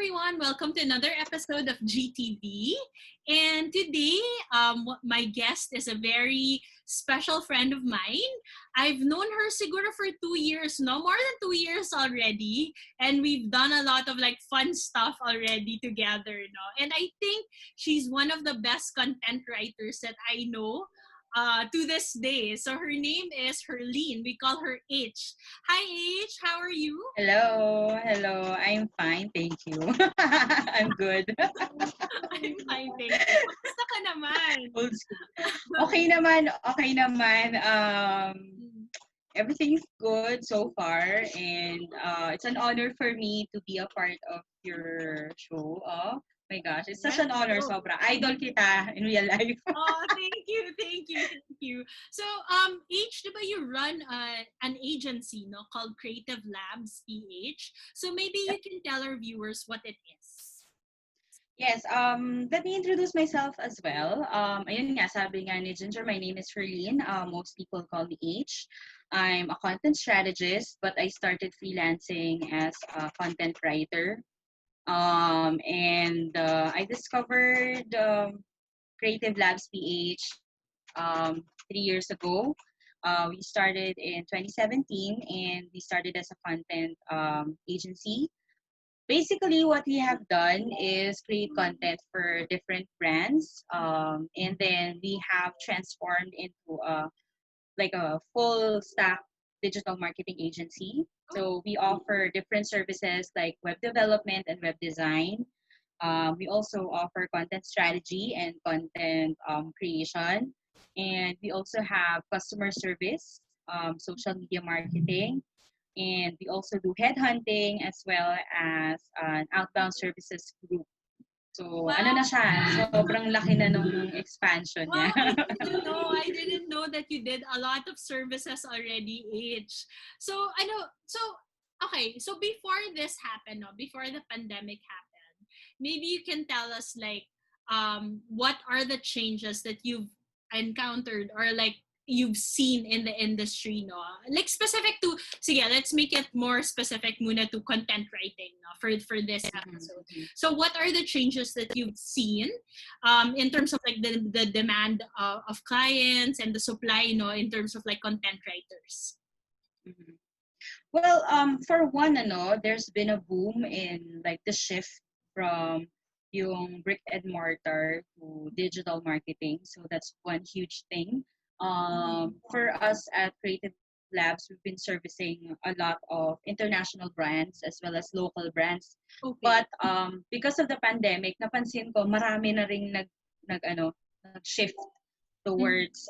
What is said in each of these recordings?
everyone. Welcome to another episode of GTV. And today, my guest is a very special friend of mine. I've known her siguro for 2 years, no more than 2 years already, and we've done a lot of fun stuff already together, no. And I think she's one of the best content writers that I know. To this day. So her name is Herlene. We call her H. Hi H, how are you? Hello. I'm fine, thank you. I'm good. I'm fine, thank you. Kamusta ka naman? Old school. Okay naman. Everything's good so far, and it's an honor for me to be a part of your show. Oh my gosh, it's such Yes. an honor, sobra. Idol kita in real life. Oh, thank you. So, H, diba you run an agency, no, called Creative Labs PH. So maybe you can tell our viewers what it is. Yes, let me introduce myself as well. Ayun nga, sabi nga ni Ginger, my name is Herlene. Most people call me H. I'm a content strategist, but I started freelancing as a content writer. And I discovered Creative Labs PH 3 years ago. We started in 2017, and we started as a content agency. Basically, what we have done is create content for different brands, and then we have transformed into a full stack digital marketing agency. So we offer different services like web development and web design. We also offer content strategy and content creation, and we also have customer service, social media marketing, and we also do headhunting as well as an outbound services group. So, ano na Wow. siya, sobrang laki na nung expansion niya. Wow, I didn't know. I didn't know that you did a lot of services already, H. So, okay, so before this happened, no, before the pandemic happened, maybe you can tell us what are the changes that you've encountered or you've seen in the industry, no? Like specific to, sige, let's make it more specific muna to content writing, no, for this episode. So what are the changes that you've seen in terms of the demand of clients and the supply, in terms of content writers? Mhm. Well, for one, there's been a boom in the shift from yung brick and mortar to digital marketing. So that's one huge thing. For us at Creative Labs, we've been servicing a lot of international brands as well as local brands. Okay. But because of the pandemic, napansin ko marami na ring nag-shift towards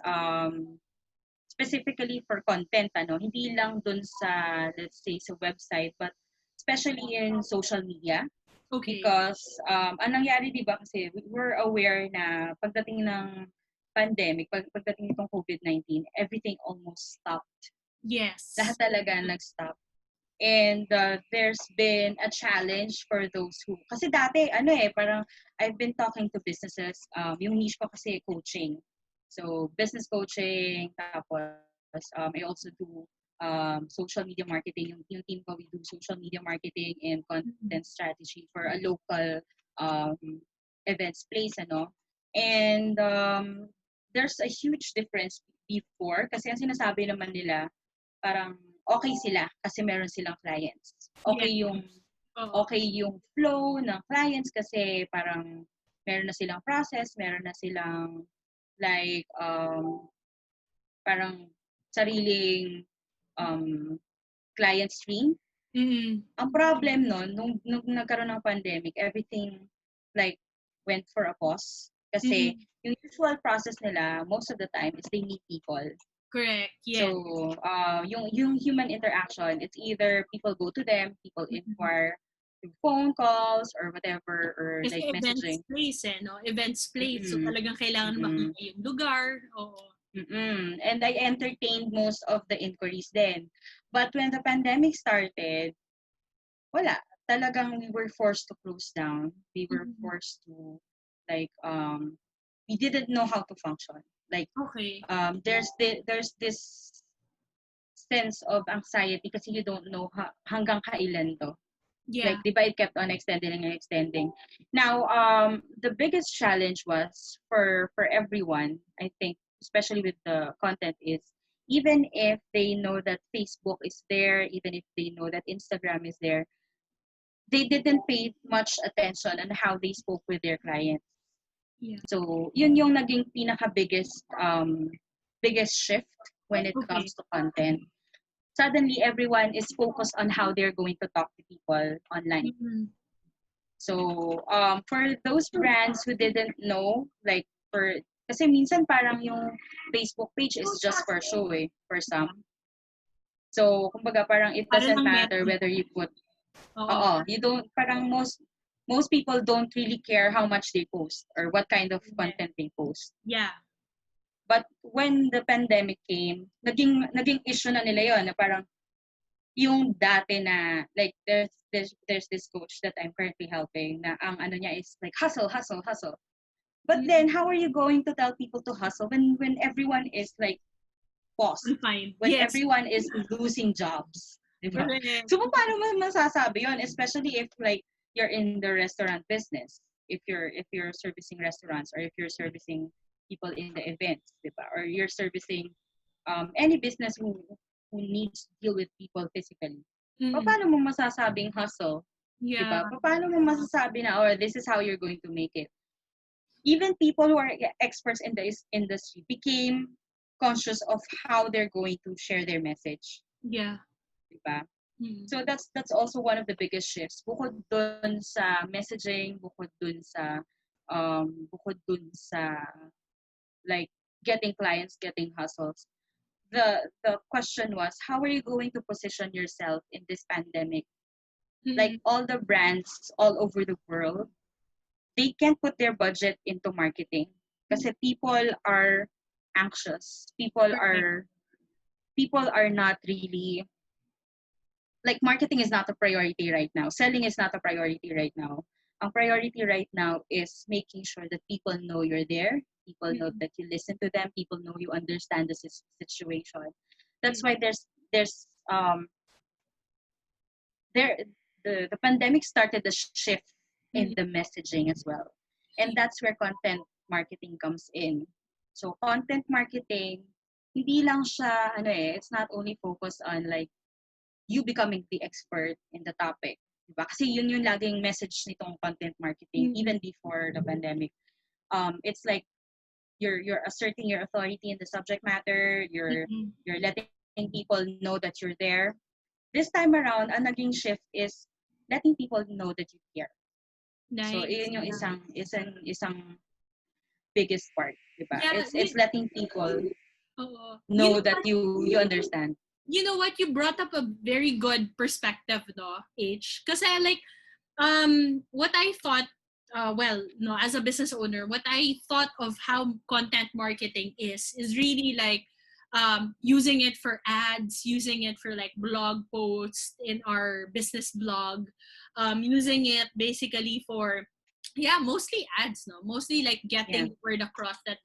specifically for content, hindi lang dun sa, let's say, sa website, but especially in social media. Okay. Because anong nangyari, di ba, kasi we're aware na pagdating ng pandemic, pagdating itong COVID-19, everything almost stopped. Yes. Lahat talaga nag-stop. And there's been a challenge for those who, kasi dati, parang I've been talking to businesses, yung niche ko kasi coaching. So, business coaching, tapos I also do social media marketing. Yung team ko, we do social media marketing and content strategy for a local um, events place, And there's a huge difference before, kasi ang sinasabi naman nila, parang okay sila kasi meron silang clients. Okay yung flow ng clients kasi parang meron na silang process, meron na silang parang sariling client stream. Mm-hmm. Ang problem nun, nung nagkaroon ng pandemic, everything went for a pause. Kasi yung usual process nila, most of the time, is they meet people. Correct, yes. So, yung human interaction, it's either people go to them, people inquire through phone calls or whatever, or kasi messaging. Events place. So talagang kailangan makita yung lugar. Oo. And I entertained most of the inquiries then. But when the pandemic started, wala. Talagang we were forced to close down. We were forced to, we didn't know how to function. Okay. There's this sense of anxiety kasi you don't know hanggang kailan to. Yeah. Like, di ba, it kept on extending and extending. Now, the biggest challenge was for everyone, I think, especially with the content, is even if they know that Facebook is there, even if they know that Instagram is there, they didn't pay much attention on how they spoke with their clients. Yeah. So, yun yung naging biggest shift when it Okay. comes to content. Suddenly, everyone is focused on how they're going to talk to people online. Mm-hmm. So, for those brands who didn't know, like, kasi minsan parang yung Facebook page is just for show for some. So, kumbaga parang it Para doesn't lang matter message. whether you put, Oo. you don't, parang most people don't really care how much they post or what kind of content they post. Yeah. But when the pandemic came, naging issue na nila yon na parang yung dati na, like, there's this coach that I'm currently helping na ang ano niya is like hustle, hustle, hustle. But then how are you going to tell people to hustle when everyone is like paused, Fine. when Yes. everyone is losing jobs, diba? Correct. So paano mo masasabi yon, especially if like you're in the restaurant business, if you're servicing restaurants, or if you're servicing people in the events, diba? Or you're servicing any business who needs to deal with people physically. Mm. Paano mo masasabing hustle? Yeah. Diba? Paano mo masasabi na, or this is how you're going to make it? Even people who are experts in this industry became conscious of how they're going to share their message. Yeah. Diba? Mm. So that's also one of the biggest shifts. Bukod dun sa messaging, bukod dun sa like getting clients, getting hustles. The question was, how are you going to position yourself in this pandemic? Like, Mm. all the brands all over the world, they can't put their budget into marketing kasi people are anxious. Correct. People are not really, like, marketing is not a priority right now. Selling is not a priority right now. Ang priority right now is making sure that people know you're there, people know Mm. that you listen to them, people know you understand the situation. That's Mm. why there's there the pandemic started the shift in Mm. the messaging as well. And that's where content marketing comes in. So content marketing, hindi lang siya it's not only focused on like you becoming the expert in the topic. Diba? Kasi yun yung laging message nitong content marketing Mm. even before the pandemic. It's like you're asserting your authority in the subject matter, Mm. you're letting people know that you're there. This time around, ang naging shift is letting people know that you care. So Nice. iyon yung Yeah. isang biggest part, diba? Yeah. It's letting people Oo. know that you understand. You know what? You brought up a very good perspective, no, H. Because like, what I thought, well, no, as a business owner, what I thought of how content marketing is really like using it for ads, using it for like blog posts in our business blog, using it basically for, yeah, mostly ads, no, mostly like Yeah. getting the word across that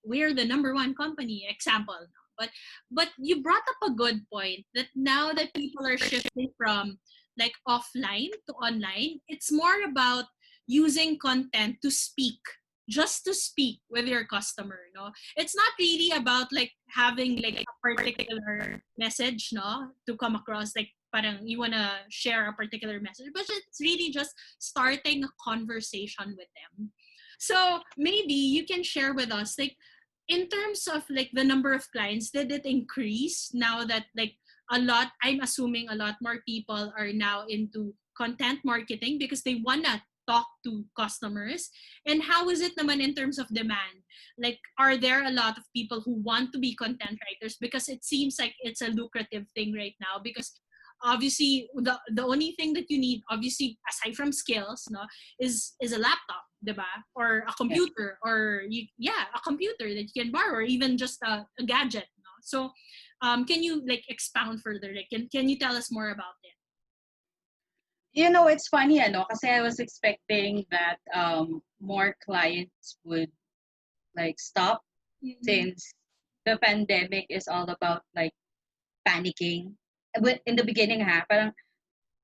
we're the number one company, example, no? But you brought up a good point that now that people are shifting from like offline to online, it's more about using content to speak, just to speak with your customer, no? It's not really about like having like a particular message, no, to come across, like parang you want to share a particular message, but it's really just starting a conversation with them. So maybe you can share with us, like, in terms of like the number of clients, did it increase now that like a lot, I'm assuming a lot more people are now into content marketing because they wanna talk to customers? And how is it naman in terms of demand? Like, are there a lot of people who want to be content writers? Because it seems like it's a lucrative thing right now, because obviously the only thing that you need, obviously aside from skills, no, is a laptop, diba? Or a Yeah. computer, or a computer that you can borrow, or even just a gadget, no? So can you like expound further, like can you tell us more about it? It's funny, kasi I was expecting that more clients would like stop Mm-mm. since the pandemic is all about like panicking. But in the beginning, parang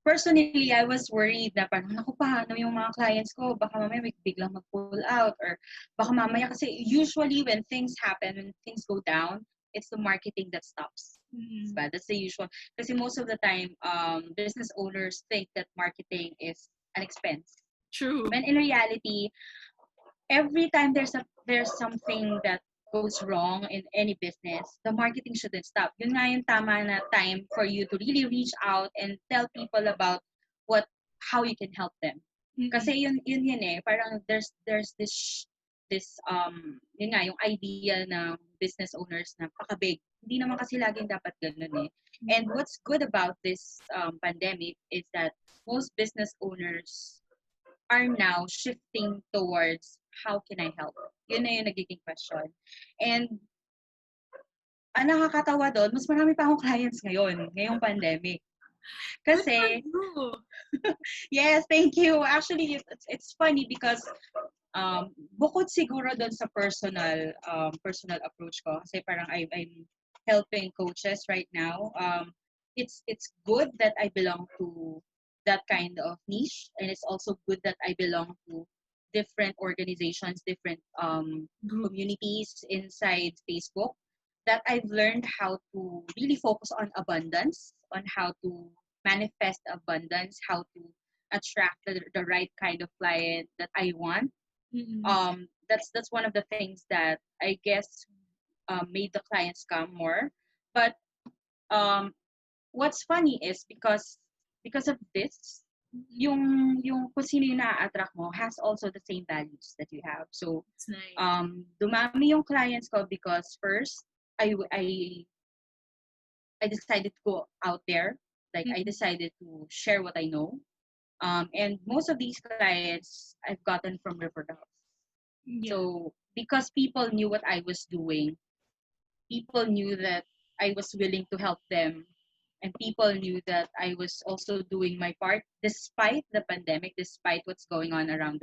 personally, I was worried na parang, naku, paano yung mga clients ko? Baka mamaya may biglang mag-pull out, or baka mamaya, kasi usually when things happen, when things go down, it's the marketing that stops. Mm-hmm. That's the usual. Kasi most of the time, business owners think that marketing is an expense. True. When in reality, every time there's something that goes wrong in any business, the marketing shouldn't stop. Yun nga yung tama na time for you to really reach out and tell people about what how you can help them. Mm-mm. Kasi yun eh, parang there's this yun nga yung idea ng business owners na pakabig. Hindi naman kasi laging dapat ganun eh. And what's good about this pandemic is that most business owners are now shifting towards how can I help? Yun na yung nagiging question. And ang nakakatawa doon, mas marami pa akong clients ngayong pandemic. Good for Kasi, you. yes, thank you. Actually, it's funny because bukod siguro doon sa personal approach ko, kasi parang I'm helping coaches right now. It's good that I belong to that kind of niche, and it's also good that I belong to different organizations, different Group. communities inside Facebook, that I've learned how to really focus on abundance, on how to manifest abundance, how to attract the right kind of client that I want. Mm-mm. That's one of the things that I guess made the clients come more. But um, what's funny is because of this, yung kung sino yung na-attract mo has also the same values that you have. So It's nice. dumami yung clients ko because first I decided to go out there. Like I decided to share what I know. And most of these clients I've gotten from referrals. Yeah. So because people knew what I was doing, people knew that I was willing to help them, and people knew that I was also doing my part despite the pandemic, despite what's going on around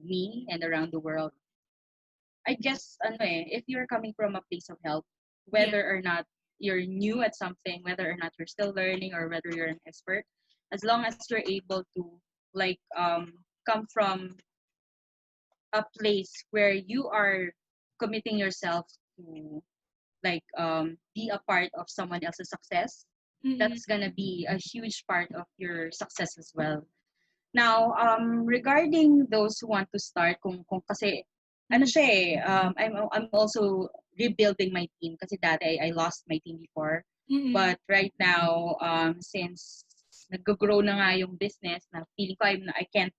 me and around the world. I guess if you're coming from a place of help, Yeah. whether or not you're new at something, whether or not you're still learning, or whether you're an expert, as long as you're able to like come from a place where you are committing yourself to be a part of someone else's success, Mm-mm. that's gonna be a huge part of your success as well. Now, regarding those who want to start, kung kasi ano siya eh, I'm also rebuilding my team kasi dati I lost my team before. Mm-mm. But right now, since nag-grow na nga yung business, na feeling ko I can't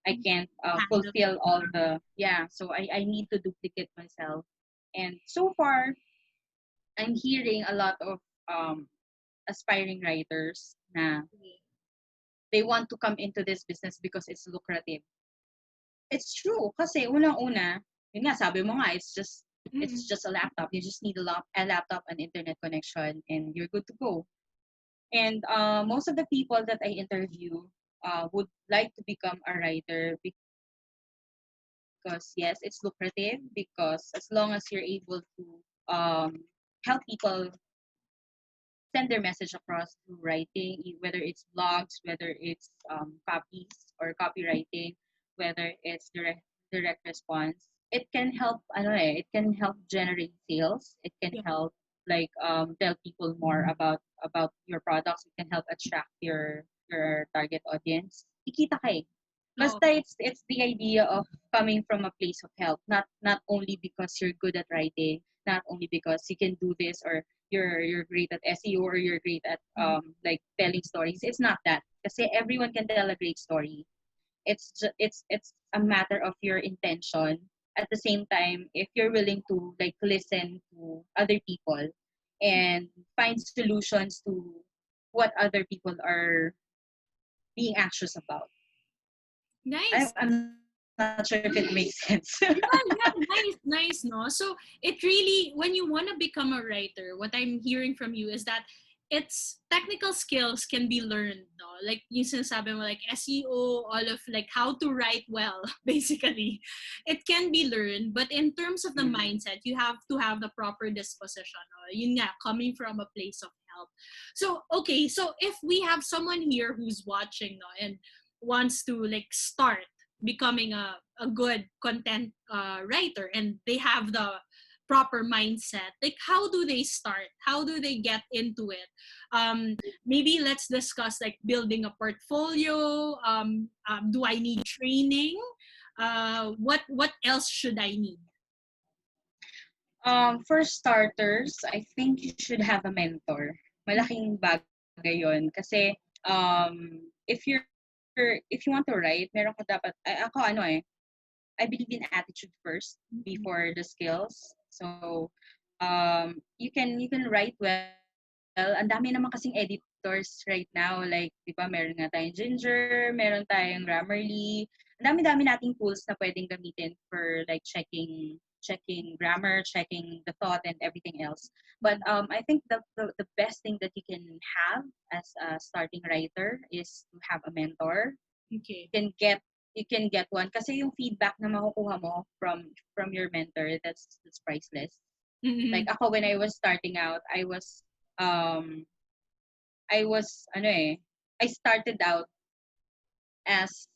Handle. fulfill all so I need to duplicate myself. And so far, I'm hearing a lot of um, aspiring writers na they want to come into this business because it's lucrative. It's true kasi unang-una, yun nga sabi mo nga, it's just a laptop. You just need a laptop, an internet connection, and you're good to go. And most of the people that I interview would like to become a writer because yes, it's lucrative, because as long as you're able to help people send their message across through writing, whether it's blogs, whether it's copies or copywriting, whether it's direct response. It can help. It can help generate sales. It can Yeah. help tell people more about your products. It can help attract your target audience. Kikita ka eh. Oh, Basta it's the idea of coming from a place of help, not only because you're good at writing, not only because you can do this, or you're great at SEO, or you're great at like telling stories. It's not that. Kasi everyone can tell a great story. It's a matter of your intention. At the same time, if you're willing to like listen to other people and find solutions to what other people are being anxious about. nice. I'm not sure if it makes sense. Yeah, yeah, nice, no? So it really, when you want to become a writer, what I'm hearing from you is that it's technical skills can be learned, no? Like yung sinasabi mo, like SEO, all of like how to write well, basically. It can be learned, but in terms of the mindset, you have to have the proper disposition. No? Yun nga, coming from a place of help. So okay, so if we have someone here who's watching, no, and wants to like start becoming a good content writer, and they have the proper mindset, like how do they start, how do they get into it? Maybe let's discuss like building a portfolio. Do I need training? What else should I need? For starters, I think you should have a mentor. Malaking bagay yun. Kasi, if you want to write, meron ka dapat, ako I believe in attitude first before the skills. So, you can write well. Ang dami naman kasing editors right now. Like, di ba, meron nga tayong Ginger, meron tayong Grammarly. Ang dami-dami nating tools na pwedeng gamitin for like checking grammar, checking the thought and everything else. But I think the best thing that you can have as a starting writer is to have a mentor. Okay. You can get one kasi yung feedback na makukuha mo from your mentor, that's priceless. Mm-hmm. Like ako, when I was starting out, um I started out as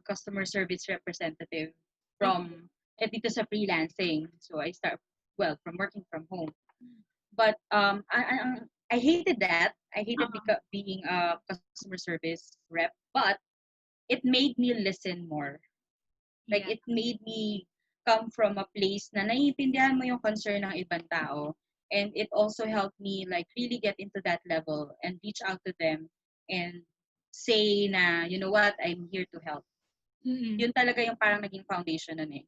customer service representative from dito sa freelancing. So I start from working from home. But I hated that. I hated being a customer service rep, but it made me listen more. Like, Yeah. it made me come from a place na naiintindihan mo yung concern ng ibang tao. And it also helped me like really get into that level and reach out to them and say na, you know what, I'm here to help. Mm-hmm. Yun talaga yung parang naging foundation nun eh.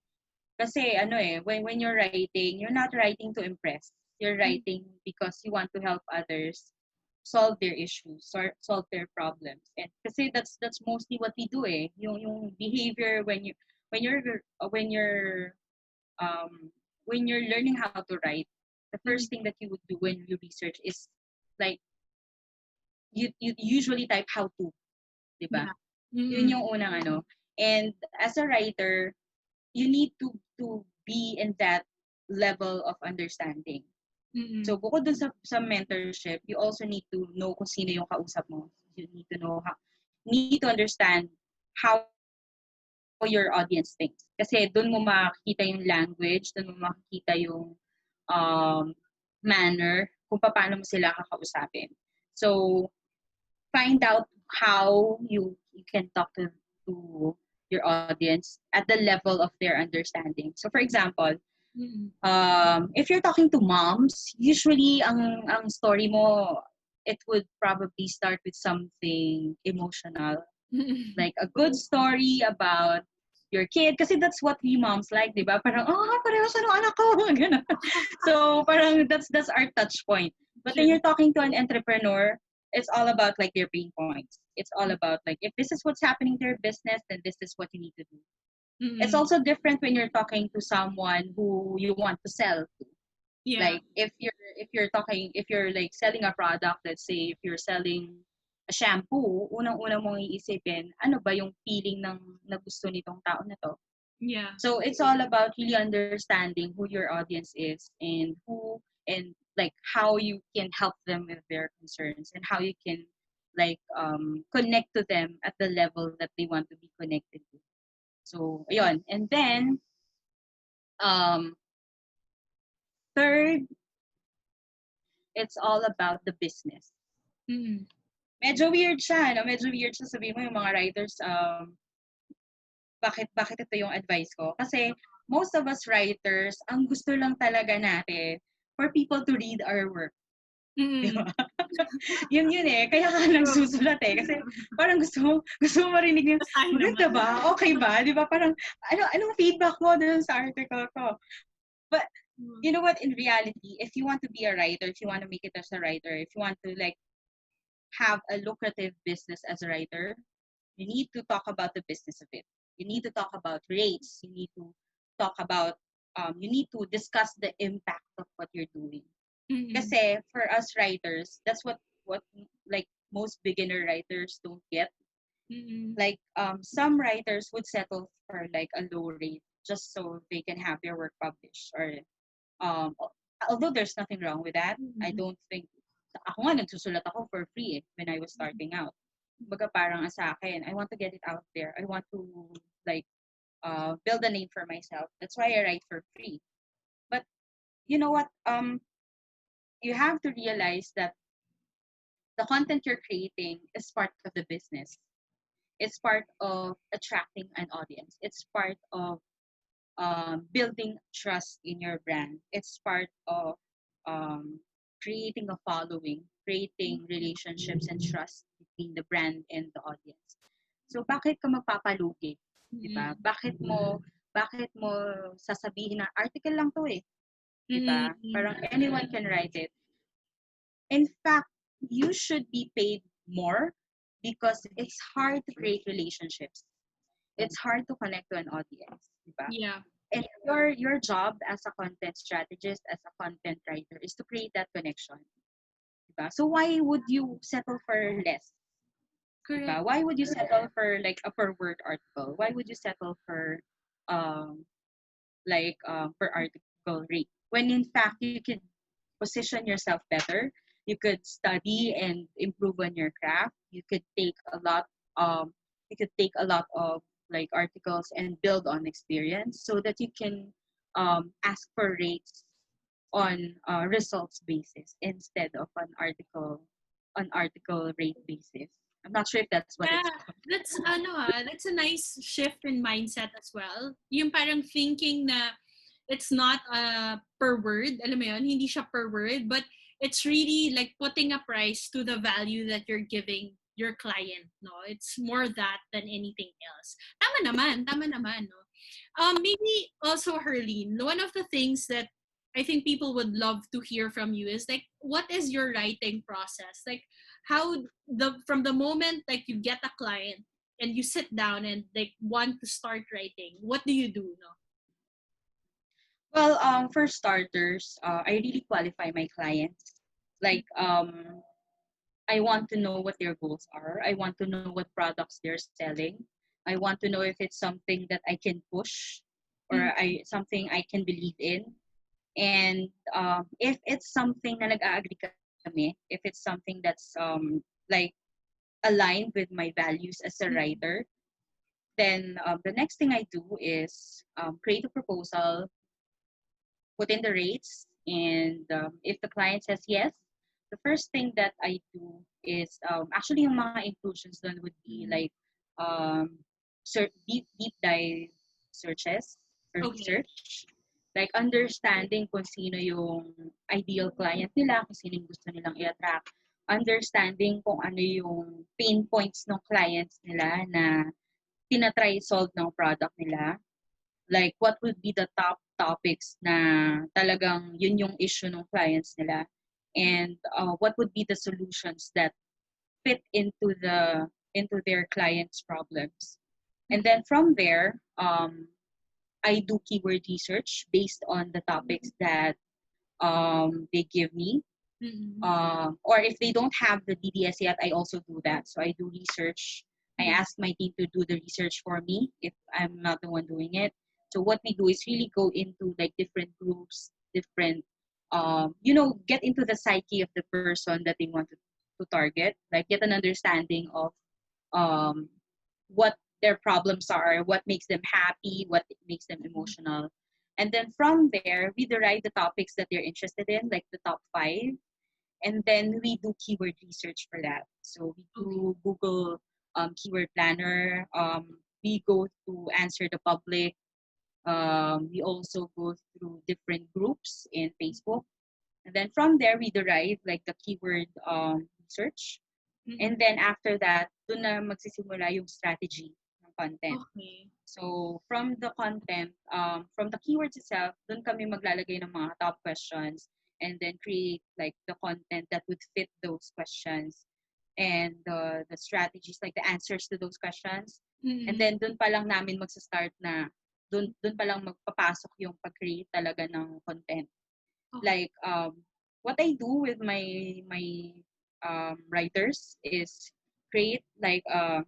Kasi when you're writing, you're not writing to impress. You're writing because you want to help others solve their issues or solve their problems. And kasi that's mostly what we do eh. Yung behavior when you're um when you're learning how to write, the first thing that you would do when you research is like you usually type how to, 'di ba? Yeah. Yun Mm-hmm. yung unang ano. And as a writer, you need to be in that level of understanding. Mm-hmm. So bukod dun sa mentorship, you also need to know kung sino yung kausap mo. You need to know how, need to understand how your audience thinks. Kasi dun mo makikita yung language, dun mo makikita yung um, manner kung paano mo sila kakausapin. So find out how you can talk to your audience at the level of their understanding. So for example, Mm-hmm. if you're talking to moms, usually ang story mo, it would probably start with something emotional, Mm-hmm. like a good story about your kid, kasi that's what we moms like, di ba? Parang, pareho sa nung anak ko, ganun. So parang that's our touch point. But when True. you're talking to an entrepreneur, it's all about like their pain points. It's all about like, if this is what's happening to your business, then this is what you need to do. It's Mm-hmm. also different when you're talking to someone who you want to sell to. Yeah. Like if you're like selling a product, let's say if you're selling a shampoo, unang-una mong iisipin, ano ba yung feeling ng na gusto nitong tao na to? Yeah. So it's all about really understanding who your audience is and like how you can help them with their concerns and how you can like connect to them at the level that they want to be connected to. So ayun. And then um third, it's all about the business. Mm-hmm. Medyo weird siya, no? Medyo weird siya, sabihin mo yung mga writers, bakit ito yung advice ko? Kasi most of us writers, ang gusto lang talaga natin for people to read our work. Di Mm-hmm. ba? Yun eh. Kaya ka nagsusulat eh. Kasi parang gusto mo marinig yung, Basahin maganda naman. ba? Okay ba? Di ba? Parang, anong feedback mo dun sa article ko? But, you know what, in reality, if you want to be a writer, if you want to make it as a writer, if you want to like have a lucrative business as a writer, you need to talk about the business of it. You need to talk about rates. You need to talk about, you need to discuss the impact of what you're doing. Mm-hmm. Kasi for us writers, that's what like most beginner writers don't get. Mm-hmm. Like some writers would settle for like a low rate just so they can have their work published, or um although there's nothing wrong with that. I Mm-hmm. don't think ako nga, nagsusulat ako for free when I was starting out. Baga parang sa akin, I want to get it out there. I want to like build a name for myself. That's why I write for free. But you know what? You have to realize that the content you're creating is part of the business. It's part of attracting an audience. It's part of building trust in your brand. It's part of um, creating a following, creating relationships and trust between the brand and the audience. So bakit ka magpapalugi? 'Di ba? Mm-mm. Bakit mo sasabihin na article lang 'to eh, 'di ba? Mm-mm. Parang anyone can write it. In fact, you should be paid more because it's hard to create relationships. It's hard to connect to an audience, 'di ba? Yeah. And your job as a content strategist, as a content writer, is to create that connection. Diba? So why would you settle for less? Diba? Correct. Why would you settle for like a per word article? Why would you settle for um per article rate? When in fact you could position yourself better, you could study and improve on your craft. Um you could take a lot of like articles and build on experience so that you can ask for rates on results basis instead of an article rate basis. I'm not sure if that's what it's Yeah, called. that's a nice shift in mindset as well. Yung parang thinking na it's not per word, alam mo yun, hindi siya per word, but it's really like putting a price to the value that you're giving your client, no? It's more that than anything else. Tama naman, no? Maybe also, Herlene, one of the things that I think people would love to hear from you is like, what is your writing process? Like, how the from the moment like you get a client and you sit down and like want to start writing, what do you do? No. Well, for starters, I really qualify my clients. Like, I want to know what their goals are. I want to know what products they're selling. I want to know if it's something that I can push or Mm-hmm. I something I can believe in. And if it's something na nag-agree kami, if it's something that's like aligned with my values as a writer, then the next thing I do is create a proposal, put in the rates, and if the client says yes, the first thing that I do is actually yung mga inclusions doon would be like um, deep dive searches or Okay. research, like understanding kung sino yung ideal client nila, kung sino yung gusto nilang i-attract, understanding kung ano yung pain points ng clients nila na tinatry solve ng product nila, like what would be the top topics na talagang yun yung issue ng clients nila, and what would be the solutions that fit into their clients problems. And then from there, I do keyword research based on the topics that they give me. Mm-hmm. Or if they don't have the DDS yet, I also do that. So I do research. I Yeah. ask my team to do the research for me if I'm not the one doing it. So what we do is really go into like different groups, different, get into the psyche of the person that they want to target, like get an understanding of um, what their problems are, what makes them happy, what makes them emotional. And then from there, we derive the topics that they're interested in, like the top five, and then we do keyword research for that. So we Okay. do Google keyword planner. We go to answer the public. We also go through different groups in Facebook, and then from there we derive like the keyword research. And Mm-hmm. then after that, doon na magsisimula yung strategy ng content. Okay. So from the content, from the keywords itself, doon kami maglalagay ng mga top questions and then create like the content that would fit those questions and the strategies, like the answers to those questions. And Mm-hmm. then doon pa lang namin magsa-start na doon pa lang magpapasok yung pag-create talaga ng content. Okay. Like what I do with my writers is create an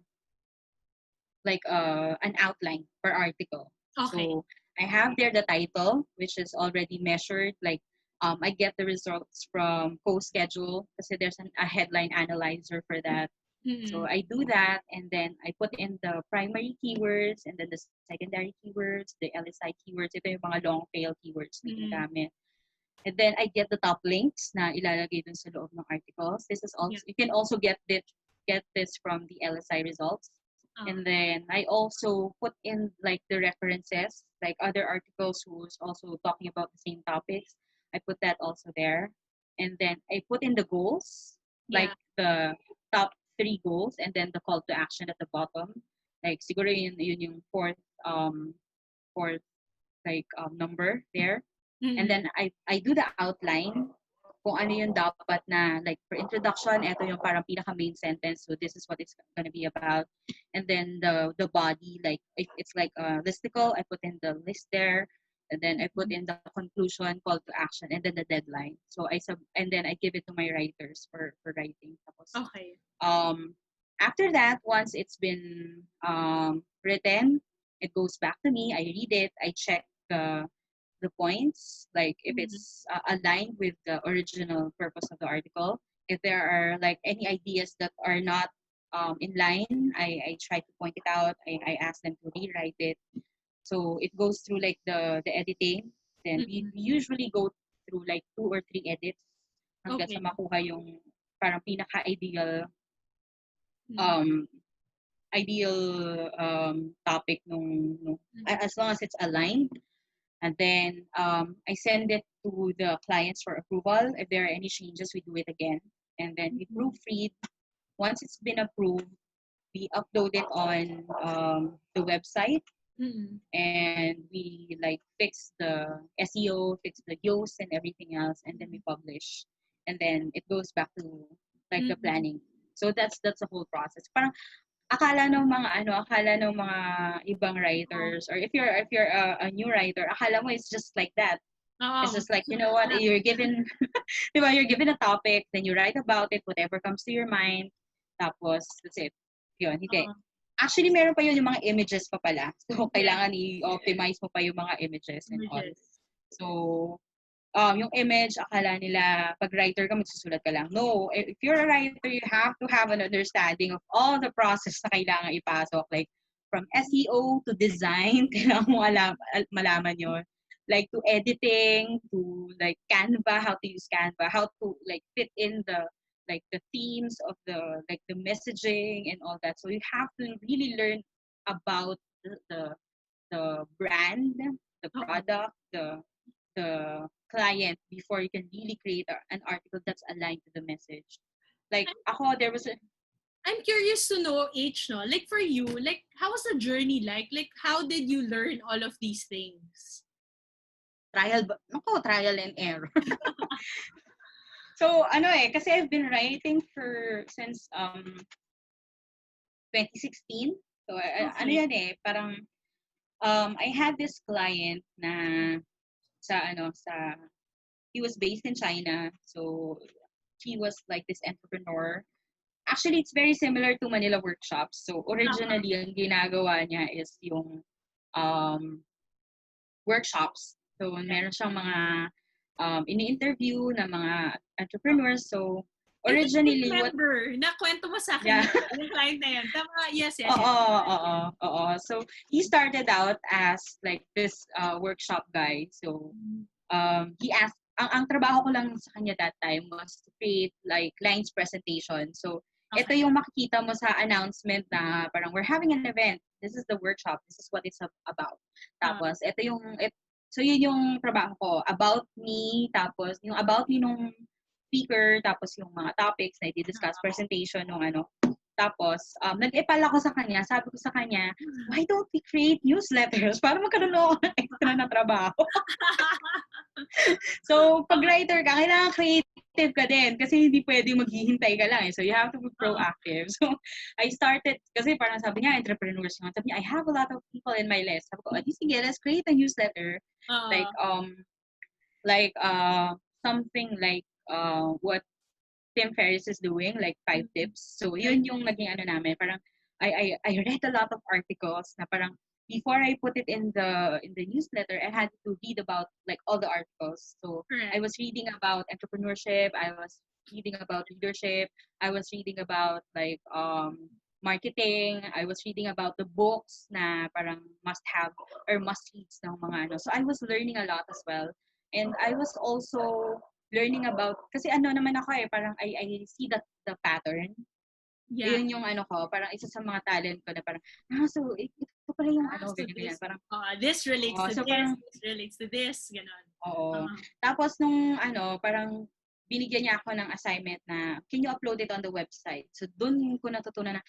outline per article. Okay. So I have there the title, which is already measured. Like I get the results from co-schedule kasi there's a headline analyzer for that. So Mm-mm. I do that, and then I put in the primary keywords and then the secondary keywords, the LSI keywords. Ito yung mga long tail keywords na Mm-mm. ginagamit. And then I get the top links na ilalagay dun sa loob ng articles. This is Yeah. also, you can also get this from the LSI results. Uh, And then I also put in like the references, like other articles who's also talking about the same topics. I put that also there. And then I put in the goals, yeah. like the top three goals, and then the call to action at the bottom. Like siguro yun yung fourth like number there. And Mm-mm. then I do the outline kung ano yung dapat na, like for introduction, ito yung parang pinaka main sentence, so this is what it's gonna be about. And then the body, like if it's like a listicle, I put in the list there, and then I put in the conclusion, call to action, and then the deadline. So and then I give it to my writers for writing. Tapos Okay. um after that, once it's been written, it goes back to me. I read it, I check the points, like if Mm-mm. it's aligned with the original purpose of the article. If there are like any ideas that are not in line, I try to point it out. I ask them to rewrite it. So it goes through like the editing. Then we Mm-mm. usually go through like 2 or 3 edits hanggang sa Okay. makuha yung parang pinaka-ideal Mm-mm. um, topic nung Mm-mm. as long as it's aligned. And then I send it to the clients for approval. If there are any changes, we do it again. And then we proofread. Once it's been approved, we upload it on the website, Mm-mm. and we like fix the SEO, fix the Yoast and everything else, and then we publish. And then it goes back to like the Mm-mm. planning. So that's the whole process. Parang akala ng mga ibang Oh, writers, or if you're a new writer, akala mo it's just like that. It's oh, just like, you know what, wala. you're given, diba, you're given a topic, then you write about it, whatever comes to your mind, tapos that's it. Yun, hindi. Oh, Actually, meron pa yun yung mga images pa pala. So, yeah. kailangan i-optimize mo pa yung mga images and all. Images. So, yung image, akala nila, pag writer ka, magsusulat ka lang. No, if you're a writer, you have to have an understanding of all the process na kailangan ipasok. Like, from SEO to design, kailangan mo malaman yun. Like, to editing, to, like, Canva, how to use Canva, how to, like, fit in the themes of like, the messaging and all that. So, you have to really learn about the brand, the Oo. product, the client before you can really create an article that's aligned to the message. Like I'm, ako, there was a I'm curious to know, H, no? Like for you, like how was the journey like? Like how did you learn all of these things? trial and error. So kasi I've been writing since 2016. So Okay. parang I had this client na sa he was based in China. So he was like this entrepreneur. Actually, it's very similar to Manila workshops. So Uh-huh. originally, ang ginagawa niya is yung um, workshops. So Yeah. meron siyang mga ini-interview na mga entrepreneurs. So I think I originally, remember na kwento mo sa akin yeah, yung client na yun. Tama, yes, yes, yes. oo. So he started out as like this workshop guy. So he asked, ang trabaho ko lang sa kanya that time was to create like clients presentation. So, ito Okay. yung makikita mo sa announcement na parang we're having an event. This is the workshop. This is what it's about. Uh, Tapos, so yun yung trabaho ko. About me, tapos yung about me nung speaker, tapos yung mga topics na i-discuss, presentation nung Tapos, nag-epal ako sa kanya. Sabi ko sa kanya, why don't we create newsletters para magkaroon ako ng extra na trabaho? So, pag writer ka, kailangan creative ka din kasi hindi pwedeng maghihintay ka lang eh. So, you have to be proactive. So, I started, kasi parang sabi niya, entrepreneurs nga. Sabi niya, I have a lot of people in my list. Sabi ko, di sige, let's create a newsletter. Like, uh, like, something like, what Tim Ferriss is doing, like 5 tips. So, like, yun yung naging namin. Parang, I read a lot of articles na parang, before I put it in the newsletter, I had to read about like all the articles. So I Correct. was reading about entrepreneurship, I was reading about leadership, I was reading about like marketing, I was reading about the books na parang must have or must reads ng mga ano. So I was learning a lot as well. And I was also learning about kasi ano naman ako parang I see that the pattern. Yeah. Ayun yung ano ko, parang isa sa mga talent ko na parang, so ito pala yung ano, So ganyan, ganyan. this, Parang, this relates to so this, parang, this relates to this, ganon. oo. Tapos nung ano, parang binigyan niya ako ng assignment na, can you upload it on the website? So doon ko natutunan na,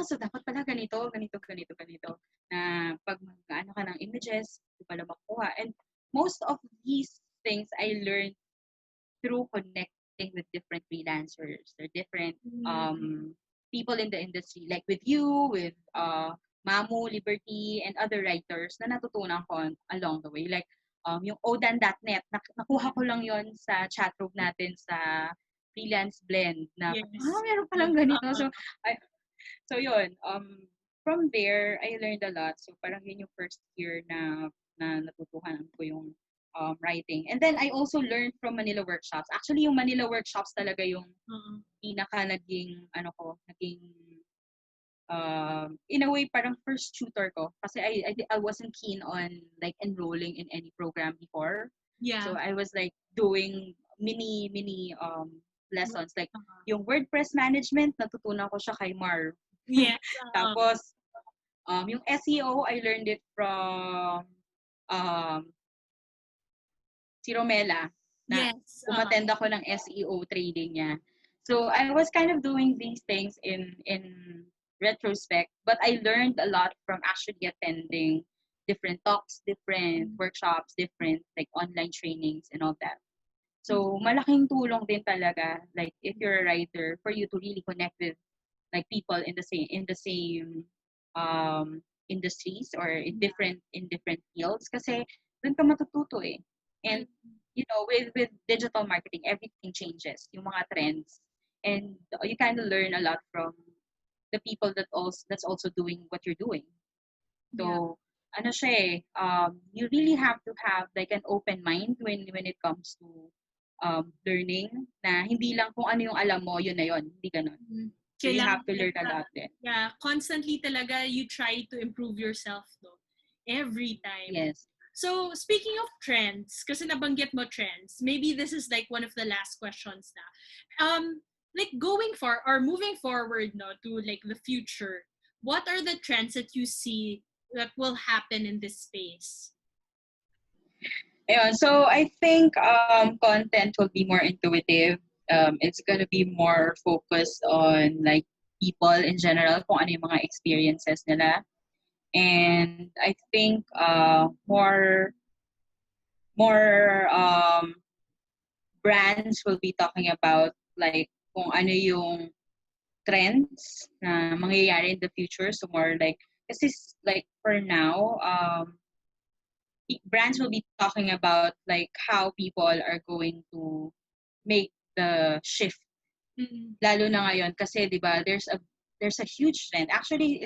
so dapat pala ganito, ganito, ganito, ganito. Na pag ano ka ng images, ito pala makuha. And most of these things I learned through connecting with different freelancers or different people in the industry, like with you, with Mamu, Liberty, and other writers na natutunan ko along the way. Like yung odan.net, nakuha ko lang yon sa chatroom natin sa freelance blend na Yes. meron palang ganito. So so yun, from there I learned a lot. So parang yun yung first year na natutuhan ko yung writing. And then I also learned from Manila workshops. Actually, yung Manila workshops talaga yung pinaka naging in a way parang first tutor ko kasi I wasn't keen on like enrolling in any program before. Yeah. So I was like doing mini lessons like yung WordPress management natutunan ko siya kay Mar. Yes. Tapos yung SEO I learned it from si Romela na Yes. umattend ako ng SEO training niya. So I was kind of doing these things in retrospect, but I learned a lot from actually attending different talks, different workshops, different like online trainings and all that. So malaking tulong din talaga like if you're a writer for you to really connect with like people in the same industries or in different fields kasi doon ka matututo eh. And you know with digital marketing everything changes yung mga trends and you kind of learn a lot from the people that's also doing what you're doing. So ano siya you really have to have like an open mind when it comes to learning na hindi lang kung ano yung alam mo yun na yun, hindi ganun. So you have to learn a lot then. Yeah, constantly talaga you try to improve yourself though. Every time. Yes. So, speaking of trends, kasi nabanggit mo trends, maybe this is like one of the last questions na. Like going for or moving forward no to like the future, what are the trends that you see that will happen in this space? Yeah, so I think content will be more intuitive. It's gonna be more focused on like people in general, kung ano yung mga experiences nila. And I think more brands will be talking about like kung ano yung trends na mangyayari in the future. So more like, kasi like for now, brands will be talking about like how people are going to make the shift. Lalo na ngayon kasi 'di ba there's a huge trend. Actually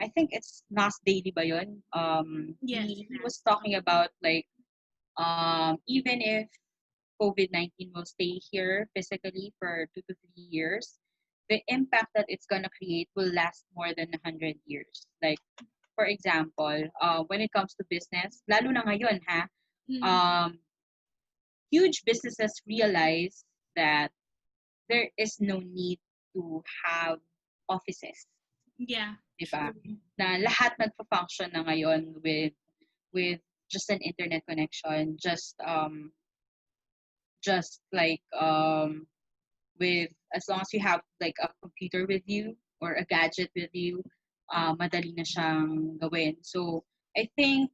I think it's Nas Daily ba 'yon? Yes, He was talking about like even if COVID-19 will stay here physically for 2 to 3 years, the impact that it's gonna create will last more than 100 years. Like for example, when it comes to business, lalo na ngayon huge businesses realize that there is no need to have offices. Yeah. Diba? Na lahat nagfa-function na ngayon with just an internet connection, just like with as long as you have like a computer with you or a gadget with you, madali na siyang gawin. So I think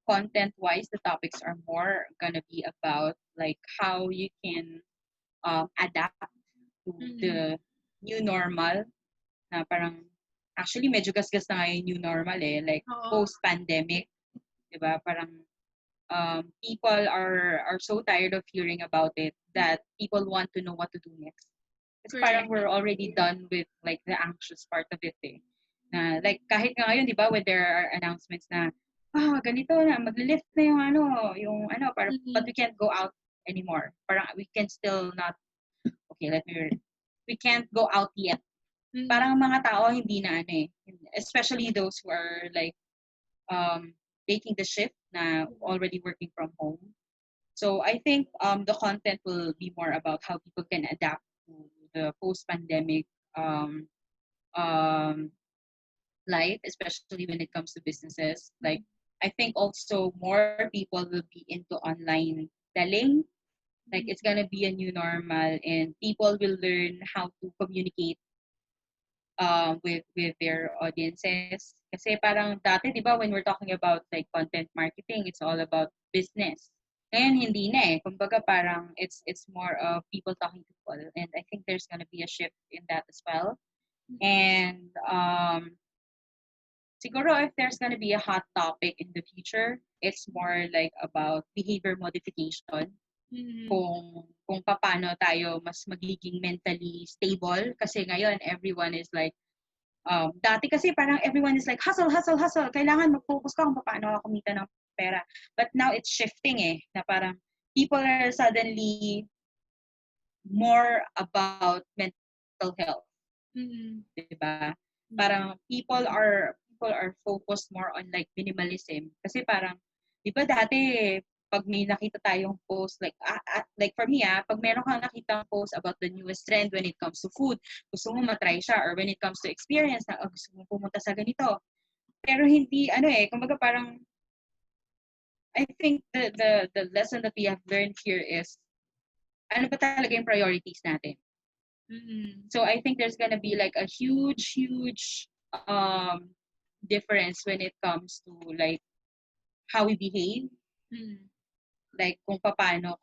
content-wise, the topics are more gonna be about like how you can adapt to the new normal na parang actually medyo gasgas na ngayon new normal like post-pandemic, 'di ba? Parang people are so tired of hearing about it that people want to know what to do next. Kasi parang we're already done with like the anxious part of it Na like kahit nga ngayon, 'di ba, when there are announcements na ganito na magle-lift na yung ano para but we can't go out anymore. Parang we can still not okay, we can't go out yet. Parang mga tao hindi na especially those who are like taking the shift na already working from home. So I think the content will be more about how people can adapt to the post-pandemic um, um, life, especially when it comes to businesses. Like I think also more people will be into online selling. Like it's gonna be a new normal, and people will learn how to communicate with their audiences. Kasi parang dati, di ba, when we're talking about like content marketing, it's all about business. Ngayon, hindi na eh. Kumbaga parang it's more of people talking to people. And I think there's gonna be a shift in that as well. And siguro if there's gonna be a hot topic in the future, it's more like about behavior modification. Kung paano tayo mas magiging mentally stable. Kasi ngayon, everyone is like, dati kasi parang everyone is like, hustle, hustle, hustle. Kailangan mag-focus ka kung paano ka kumita ng pera. But now it's shifting na parang people are suddenly more about mental health. Diba? Parang people are focused more on like minimalism. Kasi parang, di ba dati, pag may nakita tayong post, like for me, pag meron kang nakitang post about the newest trend when it comes to food, gusto mo matry siya, or when it comes to experience, na gusto mo pumunta sa ganito. Pero hindi, kumbaga parang, I think the lesson that we have learned here is, ano ba talaga yung priorities natin? So I think there's gonna be like a huge difference when it comes to like how we behave. Like kung paano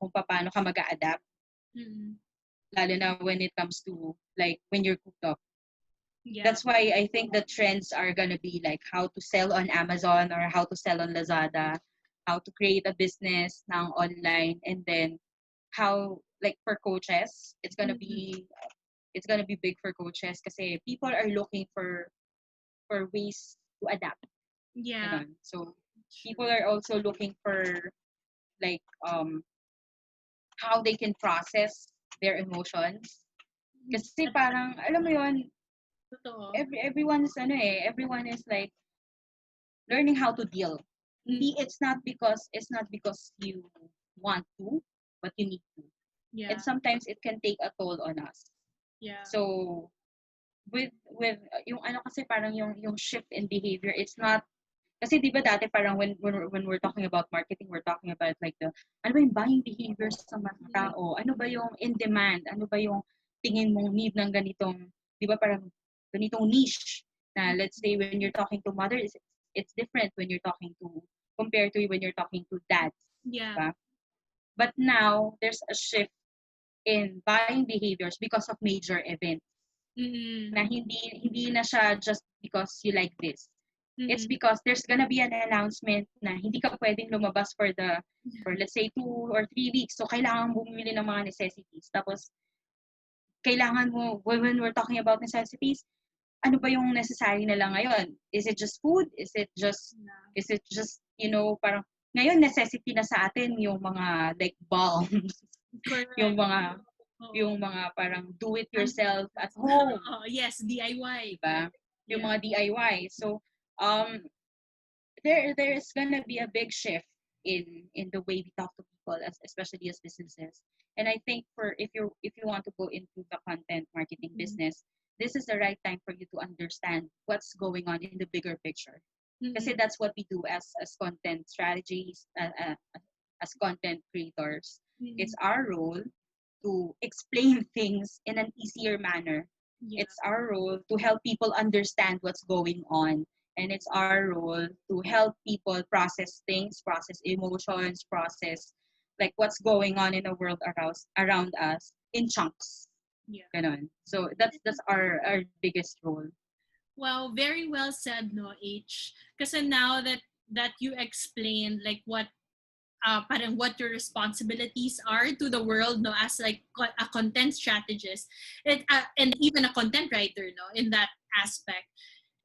ka mag-a-adapt. Lalo na when it comes to like when you're cooped up. Yeah. That's why I think the trends are gonna be like how to sell on Amazon or how to sell on Lazada, how to create a business now online, and then how like for coaches, it's gonna be big for coaches kasi people are looking for ways to adapt. Yeah. So people are also looking for like how they can process their emotions. Kasi parang alam mo yon, everyone is like learning how to deal. It's not because you want to, but you need to. Yeah. And sometimes it can take a toll on us. Yeah. So with yung kasi parang yung shift in behavior, it's not kasi di ba dati parang when we're talking about marketing, we're talking about like ano ba yung buying behaviors sa mga tao, ano ba yung in demand, ano ba yung tingin mong need ng ganitong, di ba parang ganitong niche na let's say when you're talking to mothers, it's different when you're talking to compared to when you're talking to dads. Yeah. Diba? But now there's a shift in buying behaviors because of major events. Na hindi na siya just because you like this. It's because there's gonna be an announcement na hindi ka pwedeng lumabas for let's say 2 or 3 weeks. So kailangan bumili ng mga necessities. Tapos kailangan mo when we're talking about necessities, ano ba yung necessary na lang ngayon? Is it just food? Is it just parang ngayon necessity na sa atin yung mga like balms. yung mga parang do it yourself at home. Yes, DIY. Diba? Yung mga DIY. So there's gonna be a big shift in the way we talk to people, especially as businesses. And I think if you want to go into the content marketing business, this is the right time for you to understand what's going on in the bigger picture. Kasi that's what we do as content strategies, as content creators. It's our role to explain things in an easier manner. Yeah. It's our role to help people understand what's going on. And it's our role to help people process things, process emotions, process like what's going on in the world around us in chunks. Yeah. Ganon. So that's our biggest role. Wow, very well said, no, H. Kasi now that you explained like what parang what your responsibilities are to the world, no, as like a content strategist and even a content writer, no, in that aspect,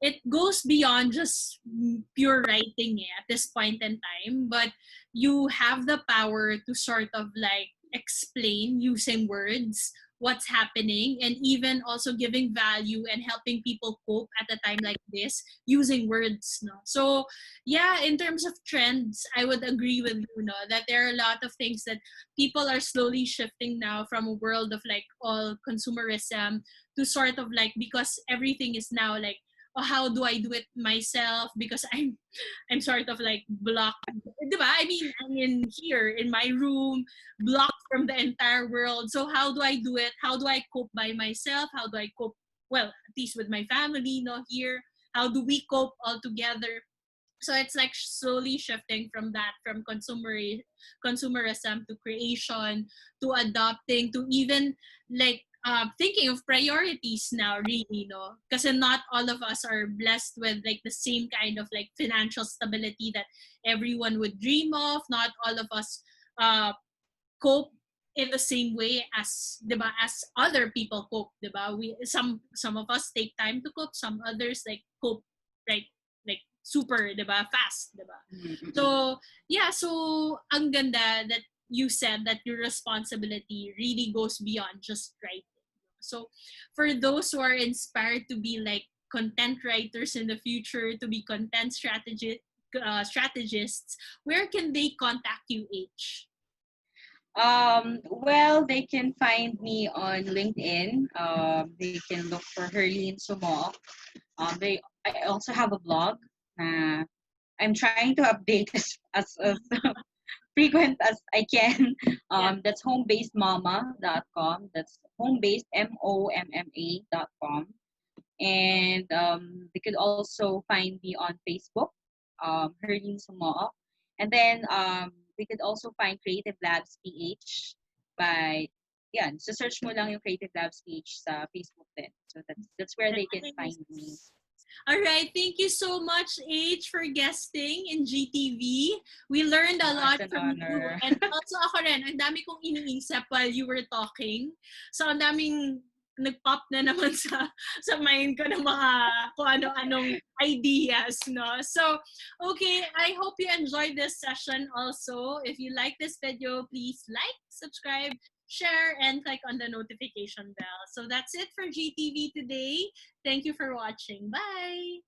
it goes beyond just pure writing at this point in time, but you have the power to sort of like explain using words what's happening, and even also giving value and helping people cope at a time like this using words, no? So yeah, in terms of trends, I would agree with you, no, that there are a lot of things that people are slowly shifting now from a world of like all consumerism to sort of like, because everything is now like, oh, how do I do it myself, because I'm sort of like blocked, diba? I'm in here in my room, blocked from the entire world. So how do I do it? How do I cope by myself? How do I cope, well, at least with my family, no, here? How do we cope all together? So it's like slowly shifting from that, from consumerism to creation, to adopting, to even like thinking of priorities now, really, no, because not all of us are blessed with like the same kind of like financial stability that everyone would dream of. Not all of us uh cope in the same way as, diba, as other people cope, diba? We, some of us take time to cope, some others like cope like super, diba, fast, diba? Mm-mm. So yeah, so ang ganda that you said that your responsibility really goes beyond just writing. So for those who are inspired to be like content writers in the future, to be content strategists, where can they contact you, H? Well, they can find me on LinkedIn. They can look for Herlene Somook. I also have a blog. Uh, I'm trying to update as frequent as I can. Yeah. That's homebasedmama.com. That's homebased MOMMA.com. And they could also find me on Facebook, Herlene Sumook. And then they could also find Creative Labs PH by, yeah, so search mo lang yung Creative Labs PH sa Facebook din. So that's where they can find me. All right. Thank you so much, H, for guesting in GTV. We learned a It's lot an from you. honor. And also ako rin, ang dami kong iniisip while you were talking. So ang daming nag-pop na naman sa mind ko ng mga kung ano-anong ideas, no? So, okay, I hope you enjoyed this session also. If you like this video, please like, subscribe, share, and click on the notification bell. So that's it for GTV today. Thank you for watching. Bye!